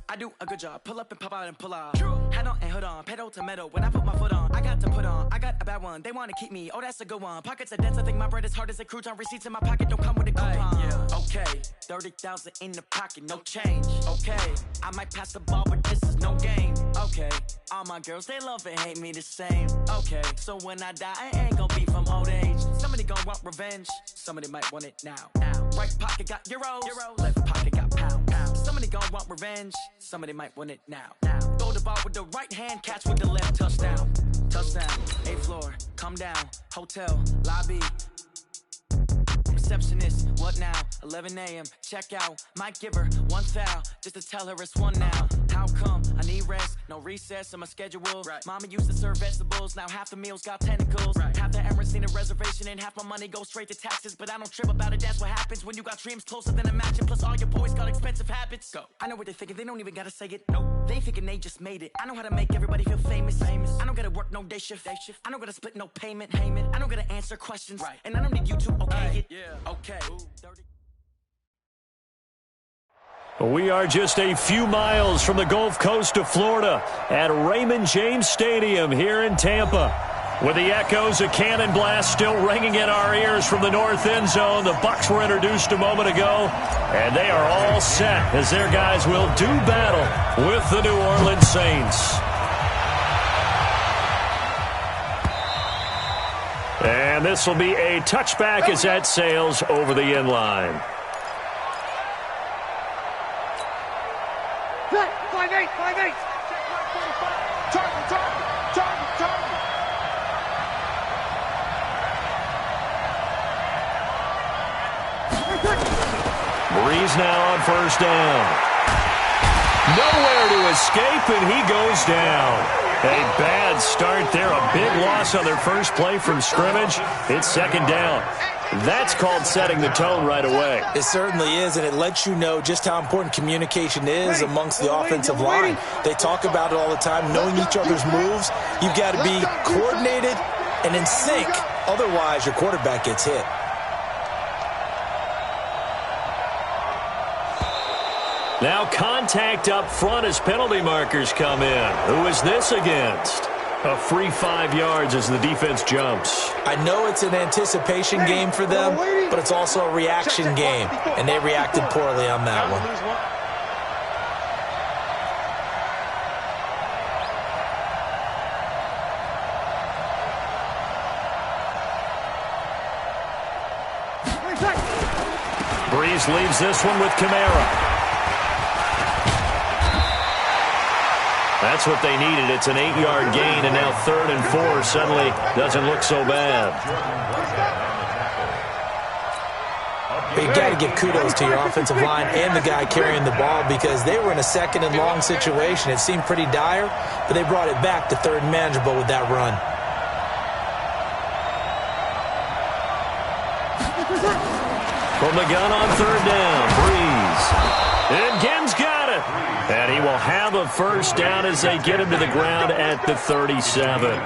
I do a good job. Pull up and pop out and pull out. Head on and hood on, pedal to metal. When I put my foot on, I got to put on. I got a bad one. They want to keep me. Oh, that's a good one. Pockets are dense. I think my bread is hard as a crouton. Receipts in my pocket don't come with a coupon. Yeah. Okay, 30,000 in the pocket, no change. Okay, I might pass the ball, but this is no game. Okay, all my girls they love and hate me the same. Okay, so when I die, I ain't gonna be from old age. Somebody gonna want revenge. Somebody might want it now. Right pocket got euros. Left pocket got pounds. Somebody gonna want revenge. Somebody might want it now. Throw the ball with the right hand, catch with the left. Touchdown. Touchdown. 8th floor. Come down. Hotel. Lobby. Receptionist, what now? 11 a.m. Check out. Might give her one foul just to tell her it's one now. How come? I need rest. No recess in my schedule. Right. Mama used to serve vegetables. Now half the meals got tentacles. Right. Half the Emirates need a reservation and half my money goes straight to taxes. But I don't trip about it. That's what happens when you got dreams closer than a matching. Plus all your boys got expensive habits. Go. I know what they're thinking. They don't even gotta say it. Nope. They thinking they just made it. I know how to make everybody feel famous. I don't gotta work no day shift. I don't gotta split no payment. I don't gotta answer questions. Right. And I don't need you to okay it. Yeah. Okay. We are just a few miles from the Gulf Coast of Florida at Raymond James Stadium here in Tampa. With the echoes of cannon blast still ringing in our ears from the north end zone, the Bucs were introduced a moment ago, and they are all set as their guys will do battle with the New Orleans Saints. And this will be a touchback as that sails over the end line. 5-8. Target. Breeze now on first down. Nowhere to escape, and he goes down. A bad start there. A big loss on their first play from scrimmage. It's second down. That's called setting the tone right away. It certainly is, and it lets you know just how important communication is amongst the offensive line. They talk about it all the time, knowing each other's moves. You've got to be coordinated and in sync. Otherwise, your quarterback gets hit. Now contact up front as penalty markers come in. Who is this against? A free 5 yards as the defense jumps. I know it's an anticipation game for them, but it's also a reaction game, and they reacted poorly on that one. Breeze leaves this one with Kamara. That's what they needed. It's an 8-yard gain, and now 3rd and 4 suddenly doesn't look so bad. You got to give kudos to your offensive line and the guy carrying the ball because they were in a 2nd and long situation. It seemed pretty dire, but they brought it back to 3rd and manageable with that run. From the gun on 3rd down, Breeze. And Ginn's got it. And he will have a first down as they get him to the ground at the 37.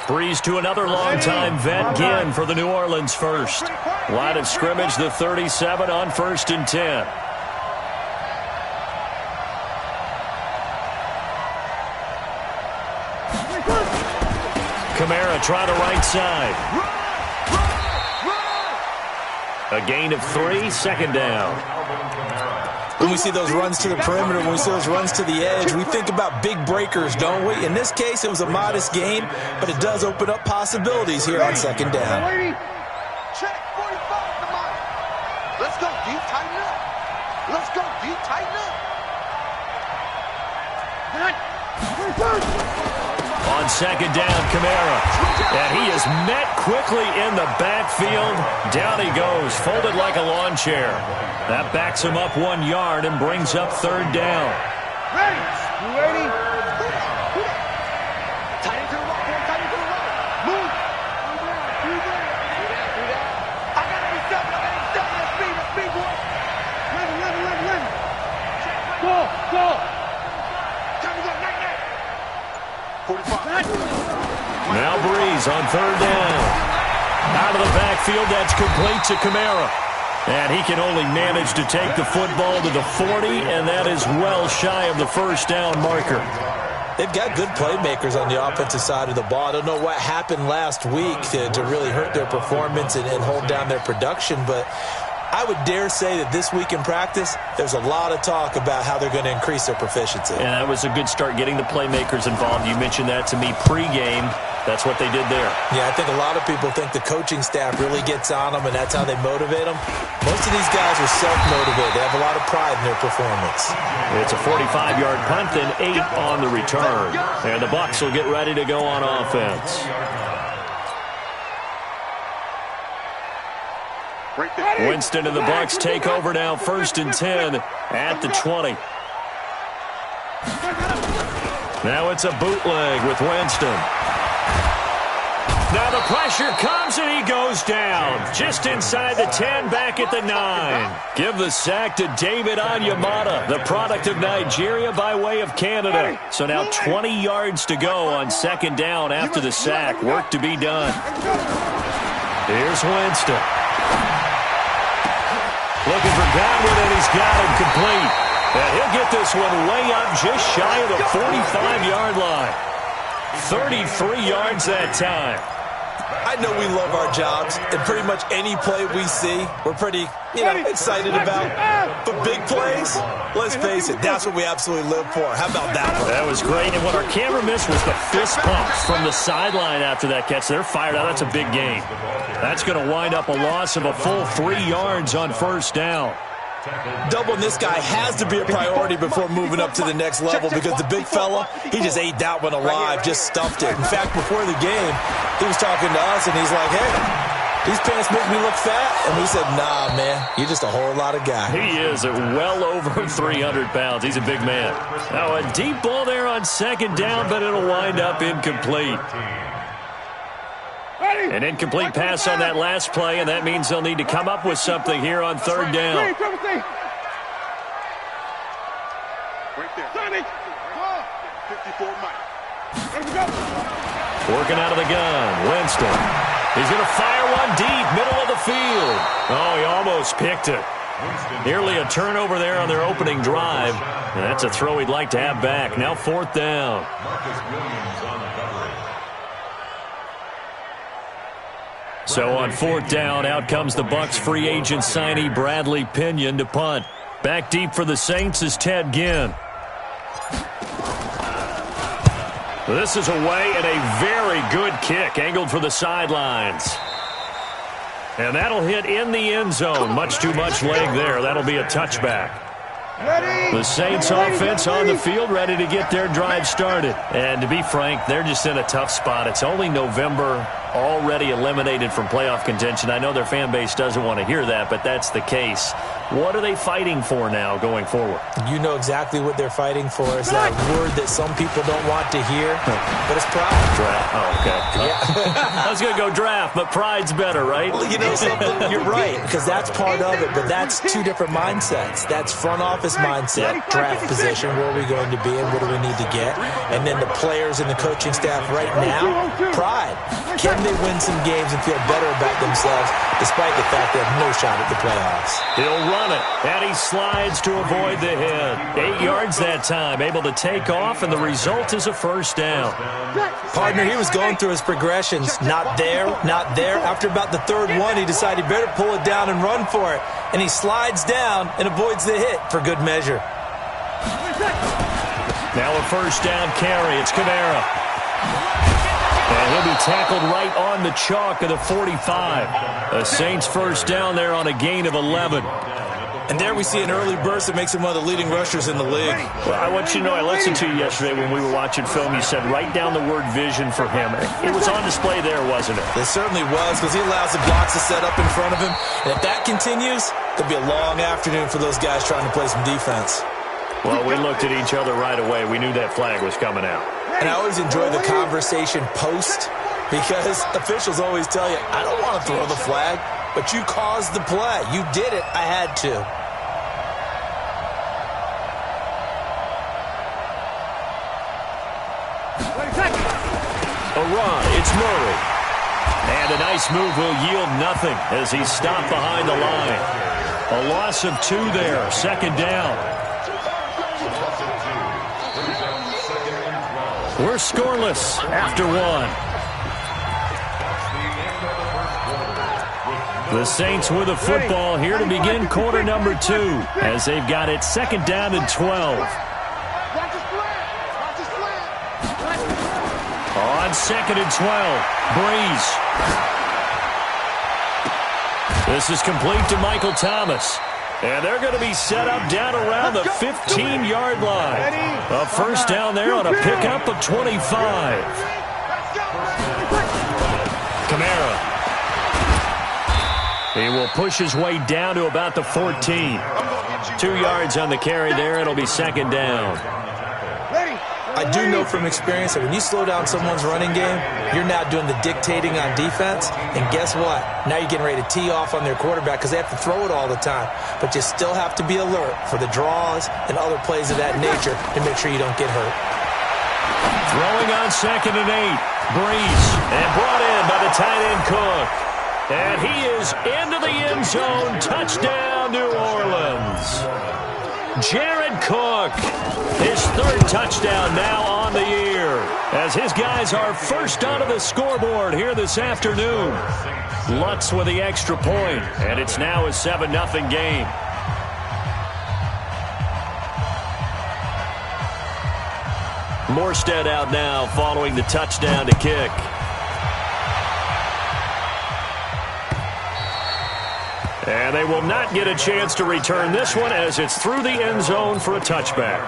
Breeze to another longtime vet, Ginn, for the New Orleans first. Line of scrimmage, the 37 on 1st and 10. Kamara trying to right side. A gain of 3, 2nd down. When we see those runs to the perimeter, when we see those runs to the edge, we think about big breakers, don't we? In this case, it was a modest gain, but it does open up possibilities here on 2nd down. Check 45, come on. Let's go deep, tighten up. On 2nd down, Kamara. And he is met quickly in the backfield. Down he goes, folded like a lawn chair. That backs him up 1 yard and brings up 3rd down. Ready? You ready? Tight into the right. Move. Do that. I got 87. That's speed, boy. 11. Go. Time to go, night. 45. Now Breeze on 3rd down. Out of the backfield, that's complete to Kamara. And he can only manage to take the football to the 40, and that is well shy of the first down marker. They've got good playmakers on the offensive side of the ball. I don't know what happened last week to really hurt their performance and hold down their production, but I would dare say that this week in practice, there's a lot of talk about how they're going to increase their proficiency. And that was a good start, getting the playmakers involved. You mentioned that to me pregame. That's what they did there. Yeah, I think a lot of people think the coaching staff really gets on them, and that's how they motivate them. Most of these guys are self-motivated. They have a lot of pride in their performance. It's a 45-yard punt, then 8 on the return. And the Bucs will get ready to go on offense. Winston and the Bucs take over now, 1st and 10 at the 20. Now it's a bootleg with Winston. Now the pressure comes and he goes down. Just inside the 10, back at the 9. Give the sack to David Onyemata, the product of Nigeria by way of Canada. So now 20 yards to go on 2nd down after the sack. Work to be done. Here's Winston. Looking for Godwin, and he's got him complete. And he'll get this one way up just shy of the 45-yard line. 33 yards that time. I know we love our jobs, and pretty much any play we see, we're pretty, excited about. But big plays, let's face it, that's what we absolutely live for. How about that one? That was great, and what our camera missed was the fist pump from the sideline after that catch. They're fired out. That's a big gain. That's going to wind up a loss of a full 3 yards on 1st down. Doubling this guy has to be a priority before moving up to the next level, because the big fella, he just ate that one alive, just stuffed it. In fact, before the game, he was talking to us, and he's like, hey, these pants make me look fat. And we said, nah, man, you're just a whole lot of guy. He is at well over 300 pounds. He's a big man. Now a deep ball there on 2nd down, but it'll wind up incomplete. An incomplete pass on that last play, and that means they'll need to come up with something here on 3rd down. Right there. 54 Mike. Working out of the gun, Winston. He's going to fire one deep, middle of the field. Oh, he almost picked it. Nearly a turnover there on their opening drive. And that's a throw he'd like to have back. Now 4th down. So on 4th down, out comes the Bucs free agent signee Bradley Pinion to punt. Back deep for the Saints is Ted Ginn. This is away, and a very good kick angled for the sidelines. And that'll hit in the end zone. Much too much leg there. That'll be a touchback. The Saints offense on the field, ready to get their drive started. And to be frank, they're just in a tough spot. It's only November, already eliminated from playoff contention. I know their fan base doesn't want to hear that, but that's the case. What are they fighting for now going forward? You know exactly what they're fighting for. Is that word that some people don't want to hear, but it's pride. Draft. Oh, okay. Yeah. I was going to go draft, but pride's better, right? Well, you know something? You're right, because that's part of it, but that's two different mindsets. That's front office mindset, draft position, where are we going to be and what do we need to get? And then the players and the coaching staff right now, pride. Can they win some games and feel better about themselves despite the fact they have no shot at the playoffs? He'll run it, and he slides to avoid the hit. 8 yards that time, able to take off, and the result is a 1st down. Partner, he was going through his progressions. Not there, not there. After about the 3rd one, he decided he better pull it down and run for it. And he slides down and avoids the hit for good measure. Now a 1st down carry. It's Kamara. And he'll be tackled right on the chalk of the 45. The Saints 1st down there on a gain of 11. And there we see an early burst that makes him one of the leading rushers in the league. Well, I want you to know, I listened to you yesterday when we were watching film. You said write down the word vision for him. It was on display there, wasn't it? It certainly was, because he allows the blocks to set up in front of him. And if that continues, it'll be a long afternoon for those guys trying to play some defense. Well, we looked at each other right away. We knew that flag was coming out. And I always enjoy the conversation post, because officials always tell you, I don't want to throw the flag, but you caused the play. You did it. I had to. A run. It's Murray. And a nice move will yield nothing as he's stopped behind the line. A loss of 2 there. Second down. We're scoreless after 1. The Saints with the football here to begin quarter number 2 as they've got it second down and 12. On second and 12, Breeze. This is complete to Michael Thomas. And they're going to be set up down around the 15-yard line. A first down there on a pickup of 25. Kamara. He will push his way down to about the 14. 2 yards on the carry there. It'll be second down. I do know from experience that when you slow down someone's running game, you're now doing the dictating on defense. And guess what? Now you're getting ready to tee off on their quarterback because they have to throw it all the time. But you still have to be alert for the draws and other plays of that nature to make sure you don't get hurt. Throwing on second and 8. Breeze. And brought in by the tight end Cook. And he is into the end zone. Touchdown, New Orleans. Jared Cook, his 3rd touchdown now on the year, as his guys are first onto the scoreboard here this afternoon. Lutz with the extra point, and it's now a 7-0 game. Morstead out now following the touchdown to kick. And they will not get a chance to return this one as it's through the end zone for a touchback.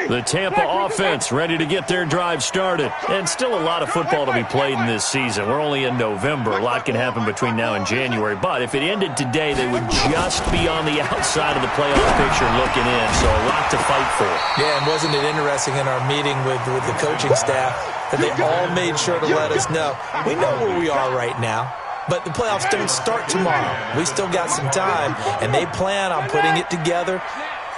The Tampa offense ready to get their drive started. And still a lot of football to be played in this season. We're only in November. A lot can happen between now and January. But if it ended today, they would just be on the outside of the playoff picture looking in. So a lot to fight for. Yeah, and wasn't it interesting in our meeting with the coaching staff that they all made sure to let us know. We know where we are right now. But the playoffs don't start tomorrow. We still got some time. And they plan on putting it together,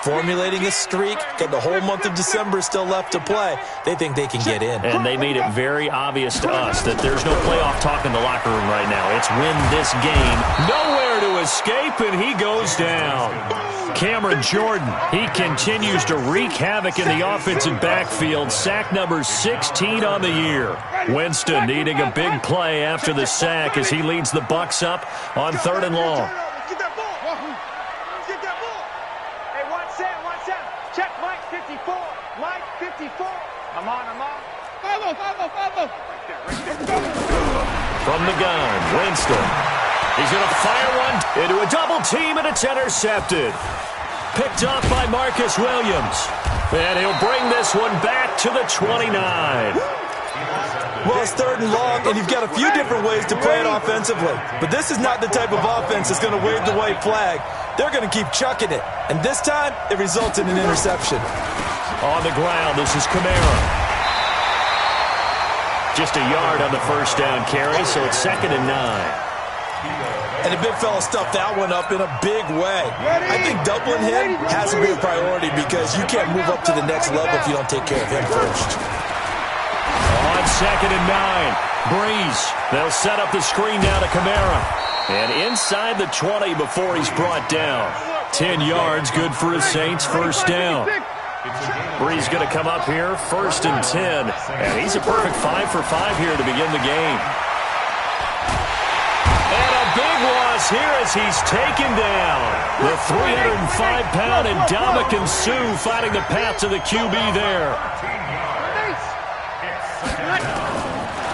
formulating a streak, got the whole month of December still left to play. They think they can get in. And they made it very obvious to us that there's no playoff talk in the locker room right now. It's win this game. Nowhere to escape, and he goes down. Cameron Jordan, he continues to wreak havoc in the offensive backfield. Sack number 16 on the year. Winston needing a big play after the sack as he leads the Bucs up on 3rd and long. From the gun, Winston. He's going to fire one into a double team, and it's intercepted. Picked off by Marcus Williams. And he'll bring this one back to the 29. Well, it's 3rd and long, and you've got a few different ways to play it offensively. But this is not the type of offense that's going to wave the white flag. They're going to keep chucking it. And this time, it results in an interception. On the ground, this is Kamara. Just a yard on the first down carry, so it's 2nd and 9. And the big fella stuffed that one up in a big way. I think doubling him has to be a priority because you can't move up to the next level if you don't take care of him first. On 2nd and 9, Breeze. They'll set up the screen now to Kamara. And inside the 20 before he's brought down. 10 yards, good for his Saints, first down. Breeze going to come up here, 1st and 10. And he's a perfect 5 for 5 here to begin the game. And a big loss here as he's taken down. The 305-pound Ndamukong Suh fighting the path to the QB there.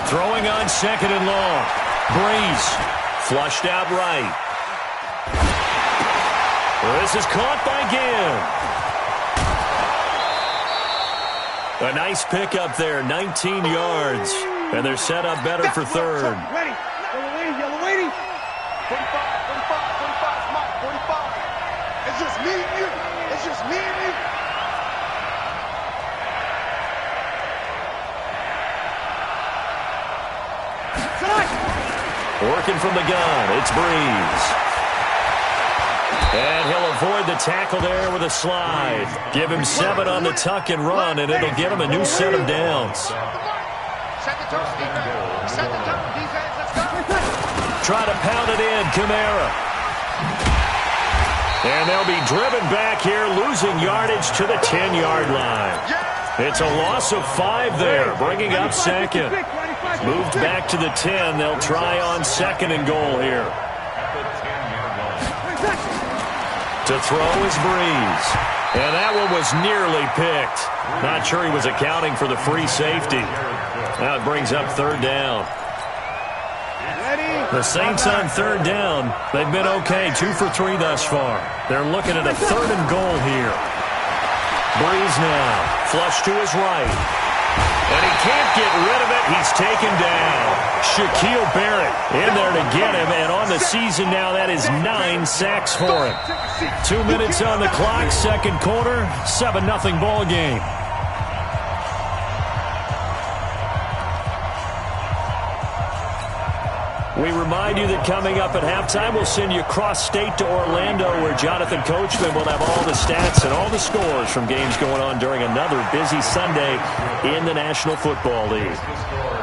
Throwing on 2nd and long. Breeze flushed out right. This is caught by Ginn. A nice pickup there, 19 yards. And they're set up better for 3rd. Ready. Yellow lady. 45, 45, 45. It's just me and you. It's just me and you. Working from the gun, it's Breeze. And he'll avoid the tackle there with a slide. Give him 7 on the tuck and run, and it'll get him a new set of downs. Set the tone, defense. Set the tone, defense. Let's go. Try to pound it in, Kamara. And they'll be driven back here, losing yardage to the 10-yard line. It's a loss of 5 there, bringing up second. Moved back to the 10. They'll try on second and goal here. To throw is Breeze. And that one was nearly picked. Not sure he was accounting for the free safety. Now it brings up third down. The Saints on third down. They've been okay, 2 for 3 thus far. They're looking at a third and goal here. Breeze now, flush to his right. And he can't get rid of it. He's taken down. Shaquille Barrett in there to get him. And on the season now, that is 9 sacks for him. 2 minutes on the clock, second quarter, 7-0 ball game. We remind you that coming up at halftime, we'll send you cross-state to Orlando, where Jonathan Coachman will have all the stats and all the scores from games going on during another busy Sunday in the National Football League.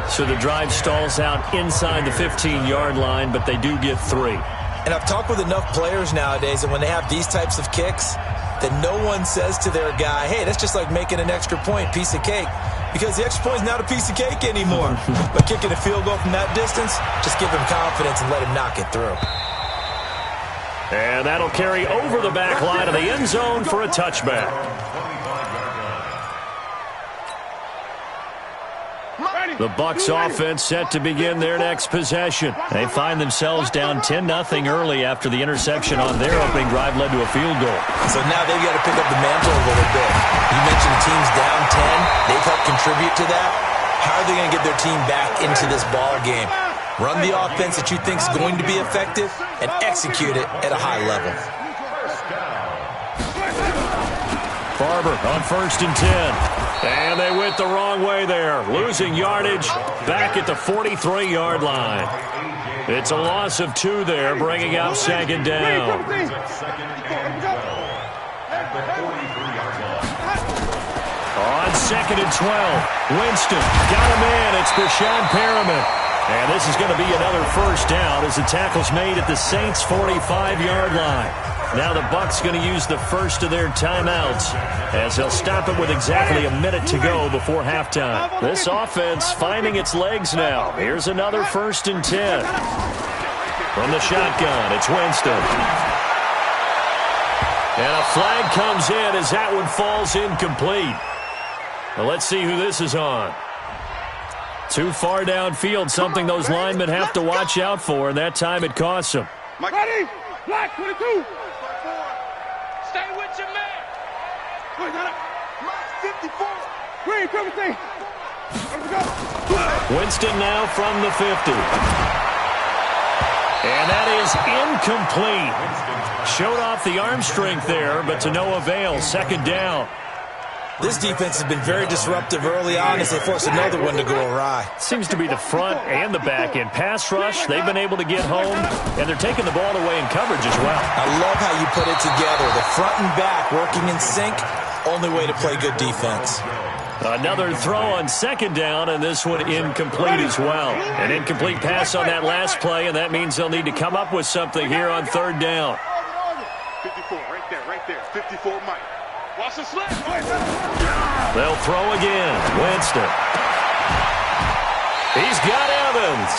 So the drive stalls out inside the 15-yard line, but they do get 3. And I've talked with enough players nowadays that when they have these types of kicks, that no one says to their guy, hey, that's just like making an extra point, piece of cake. Because the extra point is not a piece of cake anymore. But kicking a field goal from that distance, just give him confidence and let him knock it through. And that'll carry over the back line of the end zone for a touchback. The Bucs offense set to begin their next possession. They find themselves down 10-0 early after the interception on their opening drive led to a field goal. So now they've got to pick up the mantle a little bit. You mentioned the team's down 10. They've helped contribute to that. How are they going to get their team back into this ball game? Run the offense that you think is going to be effective and execute it at a high level. Barber on 1st and 10. And they went the wrong way there. Losing yardage back at the 43-yard line. It's a loss of 2 there, bringing up second down. On 2nd and 12, Winston got him in. It's Brashad Perriman. And this is going to be another first down as the tackle's made at the Saints' 45-yard line. Now the Bucs going to use the first of their timeouts as they'll stop it with exactly a minute to go before halftime. This offense finding its legs now. Here's another 1st and 10. From the shotgun, it's Winston. And a flag comes in as that one falls incomplete. Well, let's see who this is on. Too far downfield, something those linemen have to watch out for, and that time it costs them. Ready? Black 22. Stay with your man. Mark 54. Green, come and see. Winston now from the 50. And that is incomplete. Showed off the arm strength there, but to no avail. Second down. This defense has been very disruptive early on as they force another one to go awry. Seems to be the front and the back end. Pass rush, they've been able to get home, and they're taking the ball away in coverage as well. I love how you put it together. The front and back working in sync, only way to play good defense. Another throw on second down, and this one incomplete as well. An incomplete pass on that last play, and that means they'll need to come up with something here on third down. 54, right there. 54, Mike. Watch the slip. They'll throw again. Winston. He's got Evans.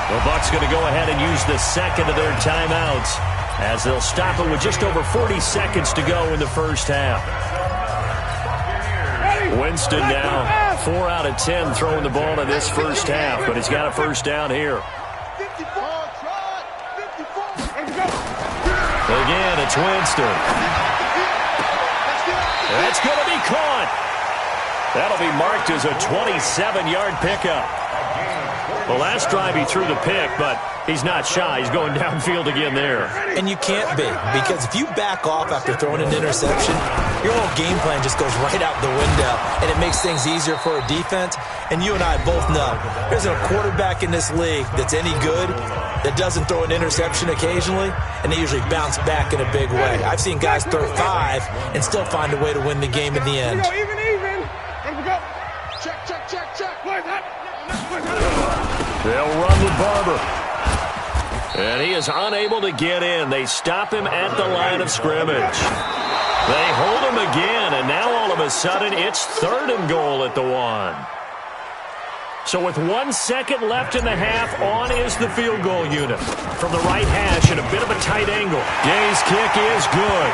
The Bucs going to go ahead and use the second of their timeouts as they'll stop it with just over 40 seconds to go in the first half. Winston now 4 out of 10 throwing the ball in this first half, but he's got a first down here. Again, it's Winston. That's going to be caught. That'll be marked as a 27-yard pickup. The last drive he threw the pick, but he's not shy. He's going downfield again there. And you can't be, because if you back off after throwing an interception, your whole game plan just goes right out the window, and it makes things easier for a defense. And you and I both know there's a quarterback in this league that's any good that doesn't throw an interception occasionally, and they usually bounce back in a big way. I've seen guys throw 5 and still find a way to win the game in the end. Even. Here we go. Check. Play that. They'll run with Barber. And he is unable to get in. They stop him at the line of scrimmage. They hold him again, and now all of a sudden it's 3rd and goal at the 1. So with 1 second left in the half, on is the field goal unit. From the right hash at a bit of a tight angle. Gay's kick is good.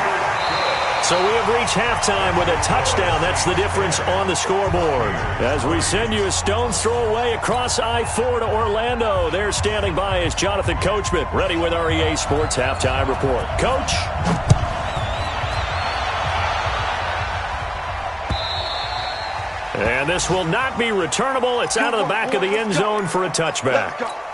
So we have reached halftime with a touchdown. That's the difference on the scoreboard. As we send you a stone's throw away across I-4 to Orlando. There standing by is Jonathan Coachman, ready with our EA Sports Halftime Report. Coach? And this will not be returnable. It's out of the back of the end zone for a touchback.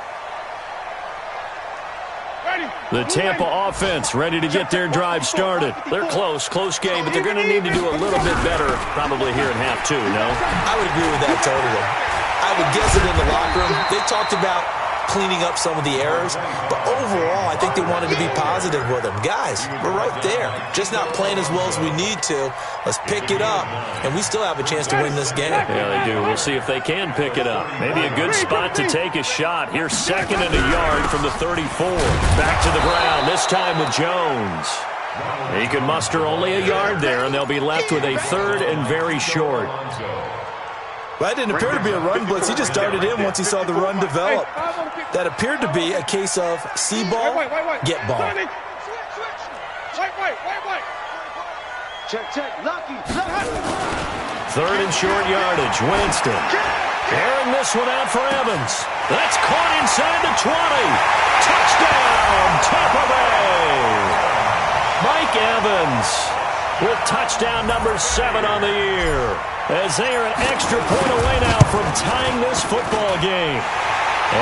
The Tampa offense ready to get their drive started. They're close game, but they're going to need to do a little bit better probably here in half 2, no? I would agree with that totally. I would guess it in the locker room. They talked about cleaning up some of the errors, but overall, I think they wanted to be positive with them. Guys, we're right there. Just not playing as well as we need to. Let's pick it up, and we still have a chance to win this game. Yeah, they do. We'll see if they can pick it up. Maybe a good spot to take a shot. Here's 2nd and a yard from the 34. Back to the ground, this time with Jones. He can muster only a yard there, and they'll be left with a 3rd and very short. Well, that didn't appear to be a run blitz. He just darted in once he saw the run develop. That appeared to be a case of see ball, get ball. Wait. Check. Lucky. 3rd and short yardage. Winston. Airing this one out for Evans. That's caught inside the 20. Touchdown, Tampa Bay. Mike Evans with touchdown number 7 on the year. As they are an extra point away now from tying this football game.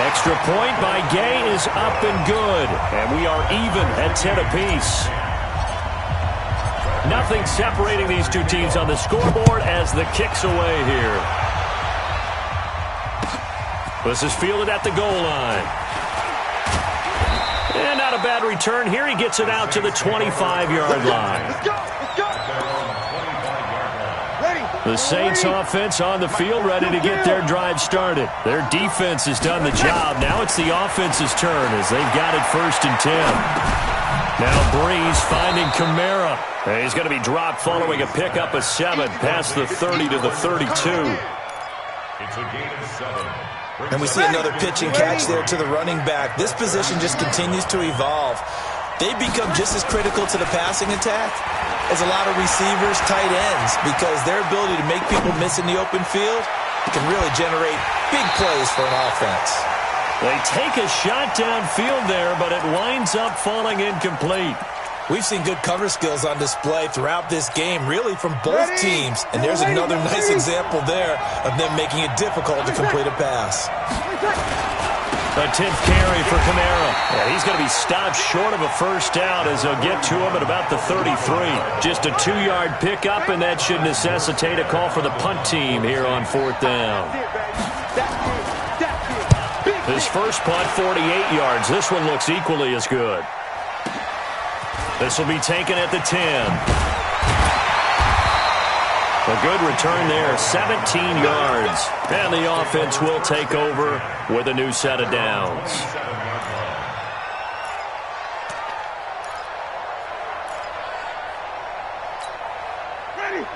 Extra point by Gay is up and good. And we are even at 10 apiece. Nothing separating these two teams on the scoreboard as the kick's away here. This is fielded at the goal line. And not a bad return here. He gets it out to the 25-yard line. Let's go. The Saints offense on the field ready to get their drive started. Their defense has done the job. Now it's the offense's turn as they've got it 1st and 10. Now Breeze finding Kamara. And he's going to be dropped following a pickup of 7 past the 30 to the 32. It's a gain of 7. And we see another pitch and catch there to the running back. This position just continues to evolve. They become just as critical to the passing attack as a lot of receivers, tight ends, because their ability to make people miss in the open field can really generate big plays for an offense. They take a shot downfield there, but it winds up falling incomplete. We've seen good cover skills on display throughout this game, really from both teams. And there's another nice example there of them making it difficult to complete a pass. A 10th carry for Kamara. Yeah, he's going to be stopped short of a first down as they'll get to him at about the 33. Just a 2-yard pickup, and that should necessitate a call for the punt team here on 4th down. His first punt, 48 yards. This one looks equally as good. This will be taken at the 10. A good return there, 17 yards. And the offense will take over with a new set of downs.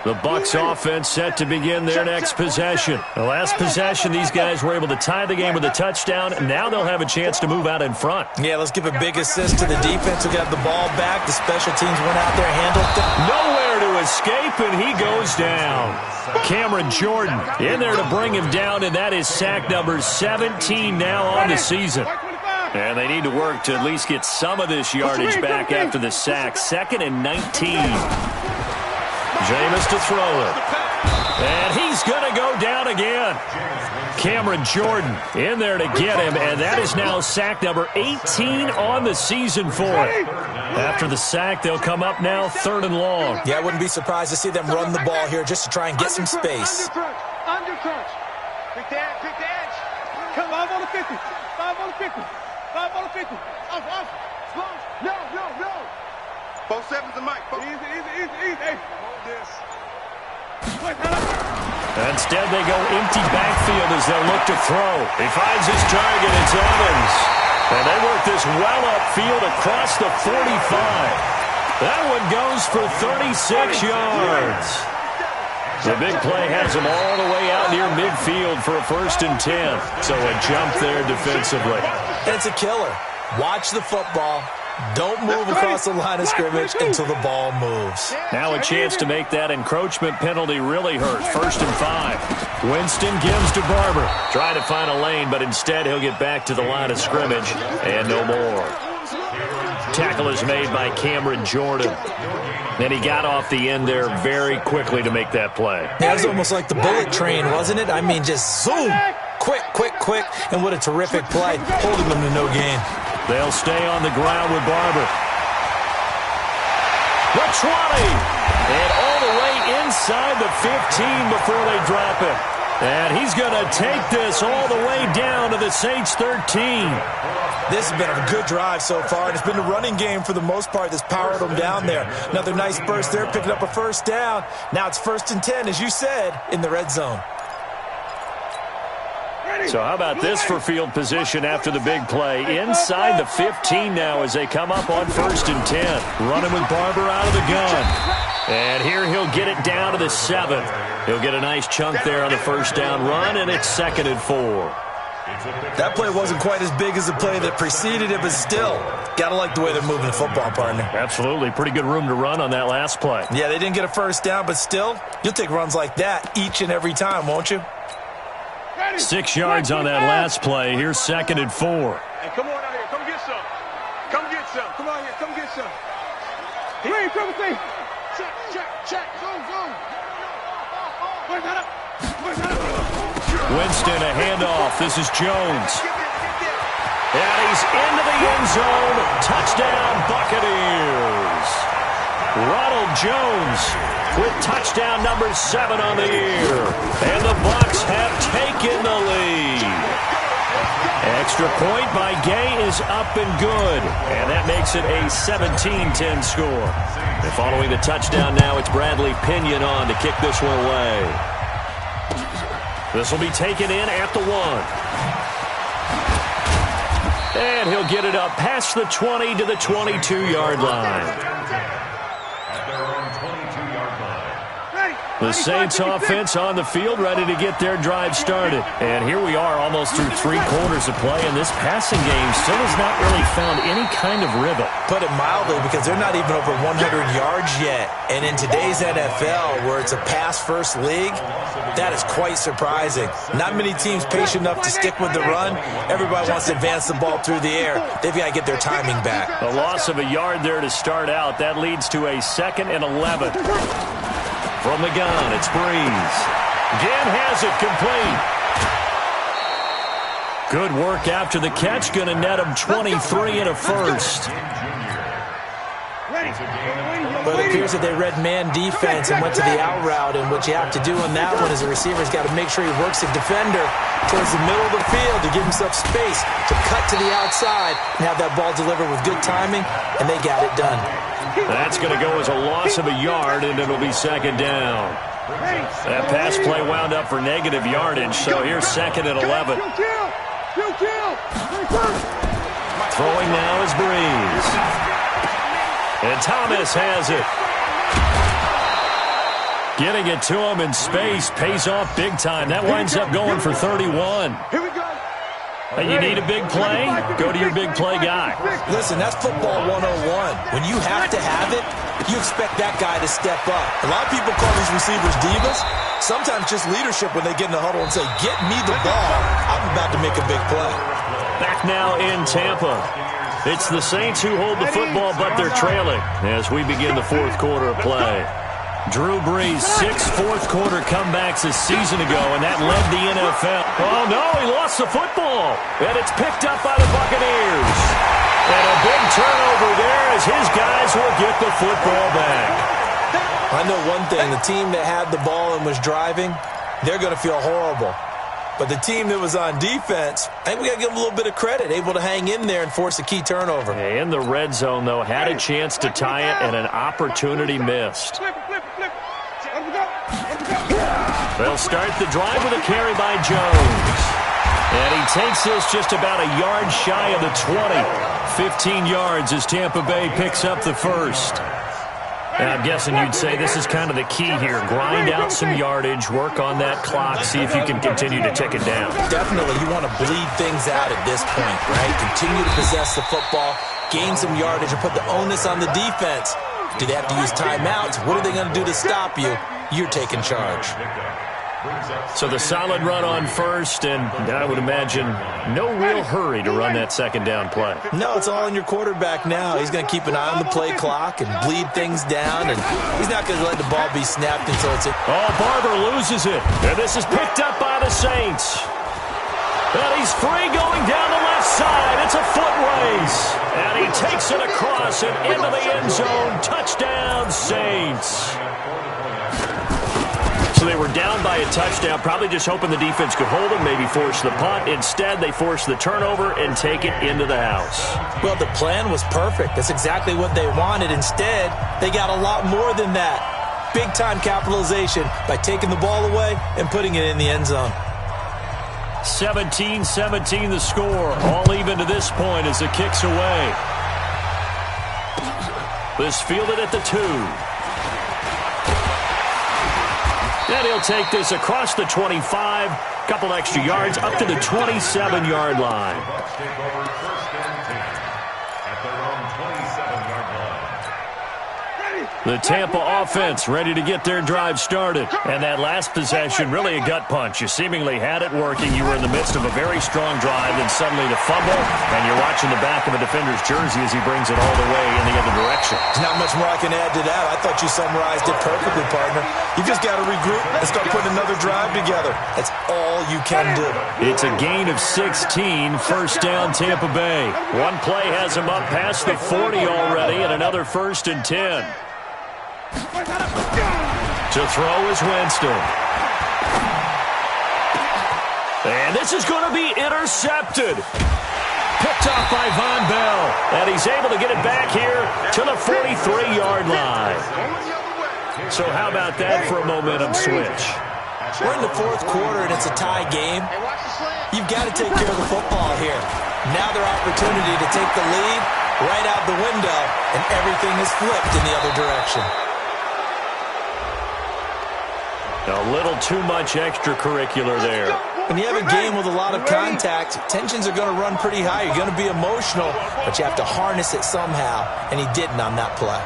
The Bucs offense set to begin their next possession. The last possession, these guys were able to tie the game with a touchdown. Now they'll have a chance to move out in front. Yeah, let's give a big assist to the defense who got the ball back. The special teams went out there, handled them. Nowhere to escape, and he goes down. Cameron Jordan in there to bring him down, and that is sack number 17 now on the season. And they need to work to at least get some of this yardage back after the sack. 2nd and 19. Jameis to throw it. And he's going to go down again. Cameron Jordan in there to get him, and that is now sack number 18 on the season for it. After the sack, they'll come up now 3rd and long. Yeah, I wouldn't be surprised to see them run the ball here just to try and get some space. Under crunch. Pick the edge. Come on, 5 on the 50. 5 on the 50. 5 on the 50. Off. No. 4-7's the mic. Easy. Hey, hold this. Instead, they go empty backfield as they'll look to throw. He finds his target. It's Evans. And they work this well upfield across the 45. That one goes for 36 yards. The big play has them all the way out near midfield for a 1st and 10. So a jump there defensively. It's a killer. Watch the football. Don't move across the line of scrimmage until the ball moves. Now a chance to make that encroachment penalty really hurt. 1st and 5. Winston gives to Barber. Trying to find a lane, but instead he'll get back to the line of scrimmage. And no more. Tackle is made by Cameron Jordan. And he got off the end there very quickly to make that play. Yeah, it was almost like the bullet train, wasn't it? I mean, just zoom. Quick. And what a terrific play. Holding them to no gain. They'll stay on the ground with Barber. The 20. And all the way inside the 15 before they drop it. And he's going to take this all the way down to the Saints 13. This has been a good drive so far, and it's been the running game for the most part that's powered them down there. Another nice burst there, picking up a 1st down. Now it's 1st and 10, as you said, in the red zone. So how about this for field position after the big play? Inside the 15 now as they come up on 1st and 10. Running with Barber out of the gun. And here he'll get it down to the 7. He'll get a nice chunk there on the 1st down run, and it's 2nd and 4. That play wasn't quite as big as the play that preceded it, but still, gotta like the way they're moving the football, partner. Absolutely. Pretty good room to run on that last play. Yeah, they didn't get a 1st down, but still, you'll take runs like that each and every time, won't you? 6 yards on that last play. Here's 2nd and 4. Hey, come on out here. Come get some. Come on here. Come get some. Three, triple C. Check. Zoom. Winston, a handoff. This is Jones. And he's into the end zone. Touchdown, Buccaneers. Ronald Jones with touchdown number 7 on the year. And the Bucs have taken the lead. Extra point by Gay is up and good. And that makes it a 17-10 score. And following the touchdown now, it's Bradley Pinion on to kick this one away. This will be taken in at the 1. And he'll get it up past the 20 to the 22-yard line. The Saints offense on the field, ready to get their drive started. And here we are almost through 3 quarters of play, and this passing game still has not really found any kind of rhythm. Put it mildly, because they're not even over 100 yards yet. And in today's NFL, where it's a pass-first league, that is quite surprising. Not many teams patient enough to stick with the run. Everybody wants to advance the ball through the air. They've got to get their timing back. A loss of a yard there to start out. That leads to a 2nd and 11. From the gun, it's Breeze. Again has it complete. Good work after the catch. Going to net him 23 and a 1st. But it appears that they read man defense and went to the out route. And what you have to do on that one is the receiver's got to make sure he works the defender towards the middle of the field to give himself space to cut to the outside and have that ball delivered with good timing, and they got it done. That's going to go as a loss of a yard, and it'll be 2nd down. That pass play wound up for negative yardage, so here's 2nd and 11. Throwing now is Breeze. And Thomas has it. Getting it to him in space pays off big time. That winds up going for 31. Hey, you need a big play? Go to your big play guy. Listen, that's football 101. When you have to have it, you expect that guy to step up. A lot of people call these receivers divas. Sometimes just leadership when they get in the huddle and say, get me the ball. I'm about to make a big play. Back now in Tampa. It's the Saints who hold the football, but they're trailing as we begin the 4th quarter of play. Drew Brees, 6 fourth-quarter comebacks a season ago, and that led the NFL. Oh, no, he lost the football. And it's picked up by the Buccaneers. And a big turnover there as his guys will get the football back. I know one thing. The team that had the ball and was driving, they're going to feel horrible. But the team that was on defense, I think we got to give them a little bit of credit, able to hang in there and force a key turnover. In the red zone, though, had a chance to tie it and an opportunity missed. They'll start the drive with a carry by Jones. And he takes this just about a yard shy of the 20. 15 yards as Tampa Bay picks up the first. And I'm guessing you'd say this is kind of the key here. Grind out some yardage, work on that clock, see if you can continue to tick it down. Definitely, you want to bleed things out at this point, right? Continue to possess the football, gain some yardage, and put the onus on the defense. Do they have to use timeouts? What are they going to do to stop you? You're taking charge. So the solid run on first, and I would imagine no real hurry to run that second down play. No, it's all on your quarterback now. He's going to keep an eye on the play clock and bleed things down, and he's not going to let the ball be snapped until it's in. Oh, Barber loses it, and this is picked up by the Saints. And he's free going down the left side. It's a foot race, and he takes it across and into the end zone. Touchdown, Saints. So they were down by a touchdown, probably just hoping the defense could hold them, maybe force the punt. Instead, they force the turnover and take it into the house. Well, the plan was perfect. That's exactly what they wanted. Instead, they got a lot more than that. Big-time capitalization by taking the ball away and putting it in the end zone. 17-17 the score. All even to this point as the kick's away. This fielded at the 2. And he'll take this across the 25, couple extra yards, up to the 27-yard line. The Tampa offense ready to get their drive started. And that last possession, really a gut punch. You seemingly had it working. You were in the midst of a very strong drive, then suddenly the fumble, and you're watching the back of a defender's jersey as he brings it all the way in the other direction. There's not much more I can add to that. I thought you summarized it perfectly, partner. You just got to regroup and start putting another drive together. That's all you can do. It's a gain of 16, first down Tampa Bay. One play has them up past the 40 already, and another 1st and 10. To throw is Winston. And this is going to be intercepted. Picked off by Von Bell. And he's able to get it back here to the 43-yard line. So how about that for a momentum switch? We're in the 4th quarter, and it's a tie game. You've got to take care of the football here. Now their opportunity to take the lead right out the window, and everything is flipped in the other direction. A little too much extracurricular there. When you have a game with a lot of contact, tensions are going to run pretty high. You're going to be emotional, but you have to harness it somehow, and he didn't on that play.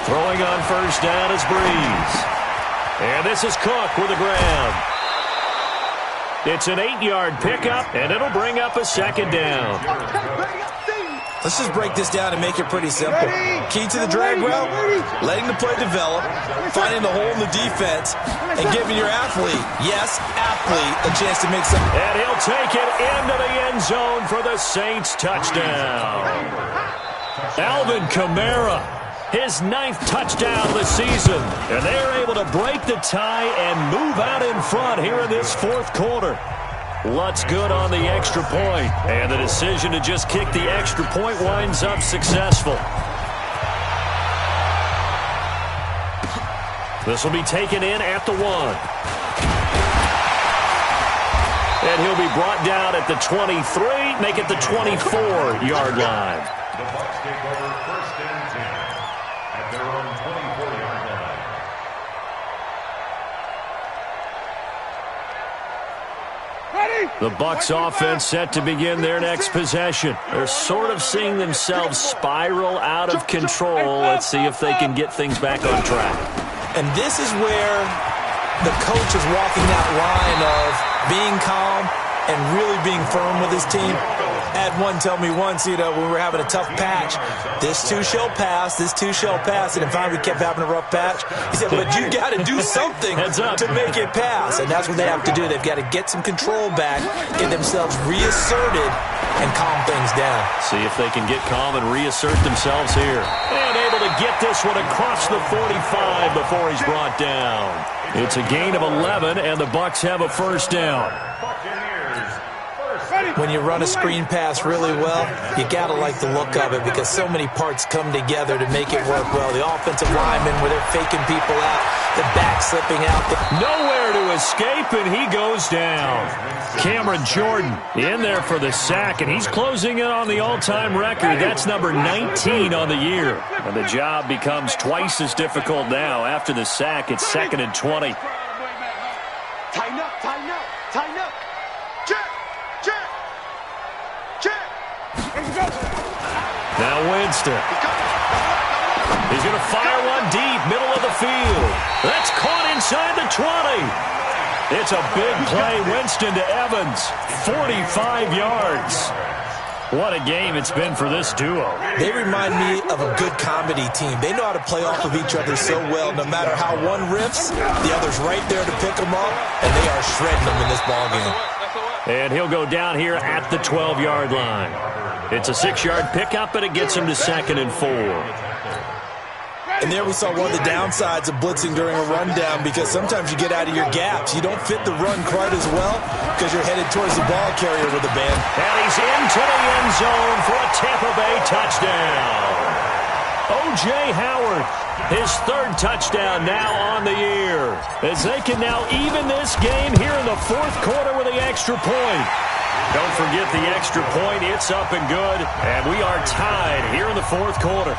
Throwing on first down is Brees. And this is Cook with the grab. It's an 8-yard pickup, and it'll bring up a second down. Let's just break this down and make it pretty simple. Key to the drag route, letting the play develop, finding the hole in the defense, and giving your athlete, yes, athlete, a chance to make some. And he'll take it into the end zone for the Saints touchdown. Alvin Kamara, his 9th touchdown of the season. And they're able to break the tie and move out in front here in this 4th quarter. Lutz good on the extra point, and the decision to just kick the extra point winds up successful. This will be taken in at the 1. And he'll be brought down at the 23, make it the 24-yard line. The Bucs take over 1st and 10 at their own 24-yard line. The Bucs offense set to begin their next possession. They're sort of seeing themselves spiral out of control. Let's see if they can get things back on track. And this is where the coach is walking that line of being calm and really being firm with his team. Had one tell me once, when we were having a tough patch, this too shall pass, this too shall pass. And finally we kept having a rough patch. He said, but you got to do something to make it pass. And that's what they have to do. They've got to get some control back, get themselves reasserted, and calm things down. See if they can get calm and reassert themselves here. And able to get this one across the 45 before he's brought down. It's a gain of 11, and the Bucs have a first down. When you run a screen pass really well, you got to like the look of it because so many parts come together to make it work well. The offensive linemen, where they're faking people out, the back slipping out. Nowhere to escape, and he goes down. Cameron Jordan in there for the sack, and he's closing in on the all-time record. That's number 19 on the year. And the job becomes twice as difficult now. After the sack, it's 2nd and 20. Tighten up, tighten up, tighten up. Check, check, check. Now Winston. He's going to fire one deep, middle of the field. That's caught inside the 20. It's a big play, Winston to Evans. 45 yards. What a game it's been for this duo. They remind me of a good comedy team. They know how to play off of each other so well. No matter how one riffs, the other's right there to pick them up, and they are shredding them in this ballgame. And he'll go down here at the 12-yard line. It's a 6-yard pickup, and it gets him to 2nd and 4. And there we saw one of the downsides of blitzing during a rundown because sometimes you get out of your gaps. You don't fit the run quite as well because you're headed towards the ball carrier with a band. And he's into the end zone for a Tampa Bay touchdown. O.J. Howard, his 3rd touchdown now on the year, as they can now even this game here in the 4th quarter with the extra point. Don't forget the extra point. It's up and good, and we are tied here in the 4th quarter.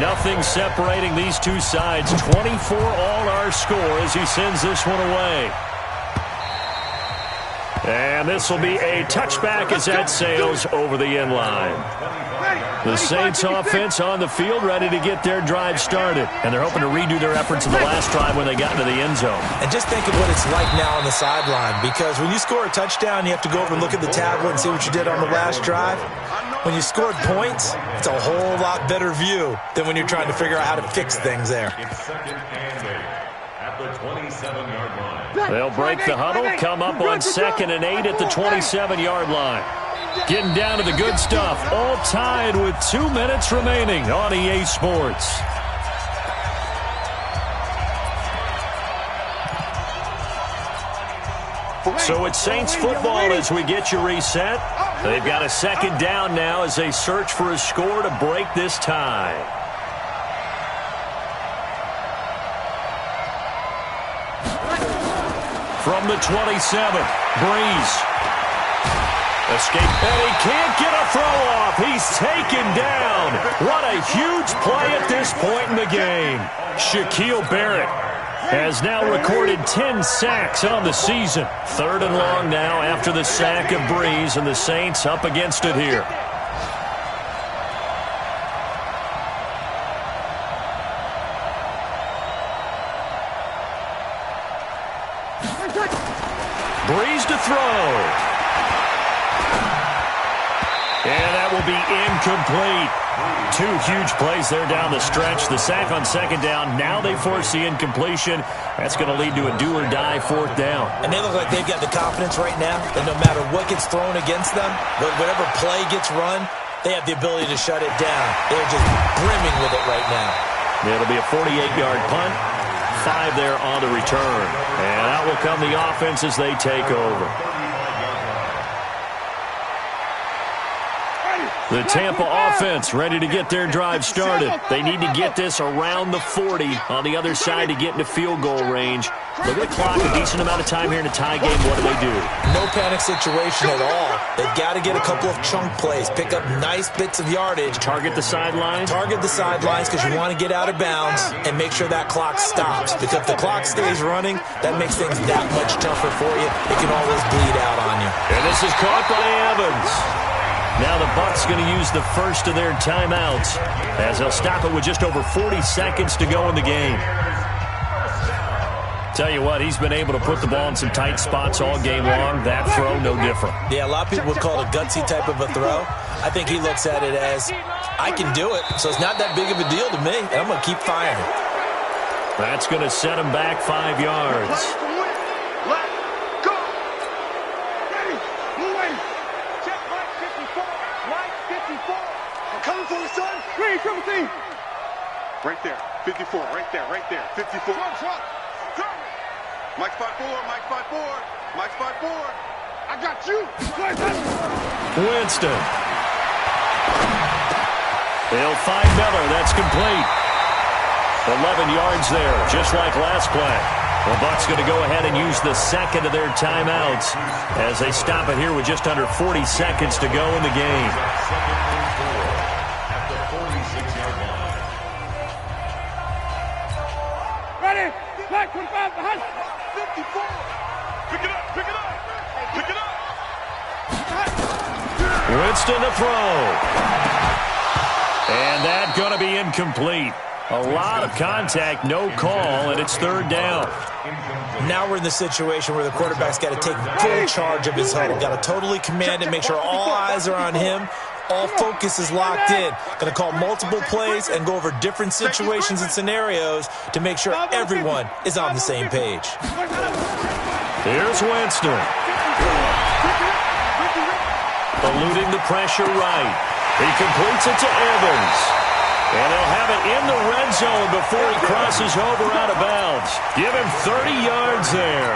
Nothing separating these two sides. 24 all our score as he sends this one away. And this will be a touchback as that sails over the end line. The Saints offense on the field ready to get their drive started. And they're hoping to redo their efforts in the last drive when they got into the end zone. And just think of what it's like now on the sideline. Because when you score a touchdown, you have to go over and look at the tablet and see what you did on the last drive. When you scored points, it's a whole lot better view than when you're trying to figure out how to fix things there. They'll break the huddle, come up on 2nd and 8 at the 27-yard line. Getting down to the good stuff, all tied with 2 minutes remaining on EA Sports. So it's Saints football as we get you reset. They've got a 2nd down now as they search for a score to break this tie. From the 27, Breeze. Escape, and he can't get a throw off. He's taken down. What a huge play at this point in the game. Shaquille Barrett has now recorded 10 sacks on the season. 3rd and long now after the sack of Breeze, and the Saints up against it here. Breeze to throw. And that will be incomplete. 2 huge plays there down the stretch. The sack on 2nd down. Now they force the incompletion. That's going to lead to a do-or-die 4th down. And they look like they've got the confidence right now that no matter what gets thrown against them, whatever play gets run, they have the ability to shut it down. They're just brimming with it right now. It'll be a 48-yard punt. 5 there on the return. And out will come the offense as they take over. The Tampa offense ready to get their drive started. They need to get this around the 40 on the other side to get into field goal range. Look at the clock, a decent amount of time here in a tie game. What do? No panic situation at all. They've got to get a couple of chunk plays, pick up nice bits of yardage. Target the sidelines? Target the sidelines because you want to get out of bounds and make sure that clock stops. Because if the clock stays running, that makes things that much tougher for you. It can always bleed out on you. And this is caught by Evans. Now the Bucs going to use the first of their timeouts as they'll stop it with just over 40 seconds to go in the game. Tell you what, he's been able to put the ball in some tight spots all game long. That throw, no different. Yeah, a lot of people would call it a gutsy type of a throw. I think he looks at it as, I can do it, so it's not that big of a deal to me, and I'm going to keep firing. That's going to set him back 5 yards. Let's go. Ready. Move in. Check Mike 54. Mike 54. I'm coming for the son. Ready, 17. Right there. 54. Right there. Right there. 54. Drop. Mike 5-4. Mike 5-4. Mike 5-4. I got you. Winston. They'll find Miller. That's complete. 11 yards there, just like last play. The Bucs going to go ahead and use the second of their timeouts as they stop it here with just under 40 seconds to go in the game. At the 46-yard line. Ready. Black 25 behind. 54. Pick it up. Pick it up. Pick it up. Winston to throw. And that's going to be incomplete. A lot of contact, no call, and it's third down. Now we're in the situation where the quarterback's got to take full charge of his huddle. Got to totally command it, make sure all eyes are on him. All focus is locked in. Going to call multiple plays and go over different situations and scenarios to make sure everyone is on the same page. Here's Winston. Eluding the pressure right. He completes it to Evans. And they'll have it in the red zone before he crosses over out of bounds. Give him 30 yards there.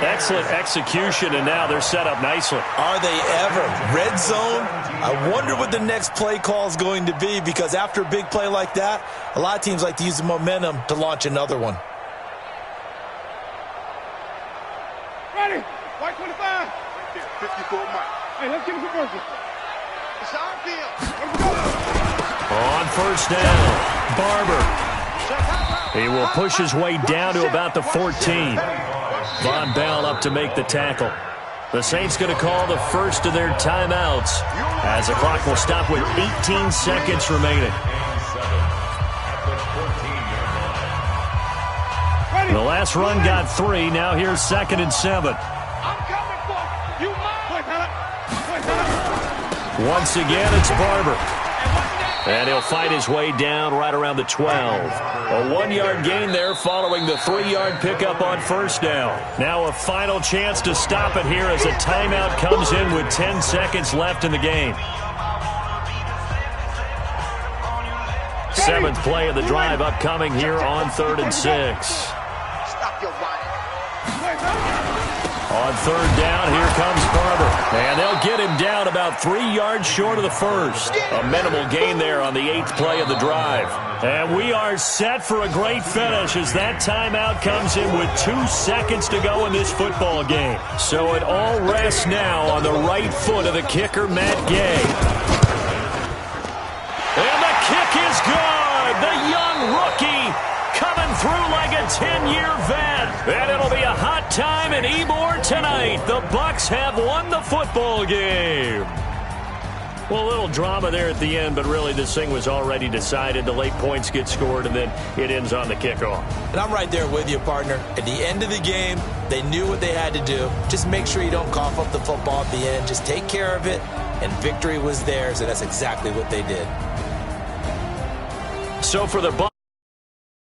Excellent execution, and now they're set up nicely. Are they ever? Red zone? I wonder what the next play call is going to be, because after a big play like that, a lot of teams like to use the momentum to launch another one. Ready. White 25. Right there. 54 Mike. Hey, let's get a conversion. It's our field. Let's go. On first down, Barber. He will push his way down to about the 14. Von Bell up to make the tackle. The Saints going to call the first of their timeouts as the clock will stop with 18 seconds remaining. The last run got 3. Now here's 2nd and 7. I'm coming for you. Once again, it's Barber. And he'll fight his way down right around the 12. A 1-yard gain there following the 3-yard pickup on first down. Now a final chance to stop it here as a timeout comes in with 10 seconds left in the game. 7th play of the drive upcoming here on 3rd and 6. Stop your whining. On 3rd down, here comes Barber. And they'll get him down about 3 yards short of the first. A minimal gain there on the 8th play of the drive. And we are set for a great finish as that timeout comes in with 2 seconds to go in this football game. So it all rests now on the right foot of the kicker, Matt Gay. And the kick is good. The young rookie coming through like a 10-year vet. And it'll be a hot time in Ybor tonight. The Bucs have won the football game. Well, a little drama there at the end, but really this thing was already decided. The late points get scored, and then it ends on the kickoff. And I'm right there with you, partner. At the end of the game, they knew what they had to do. Just make sure you don't cough up the football at the end. Just take care of it, and victory was theirs, and that's exactly what they did. So for the Bucs,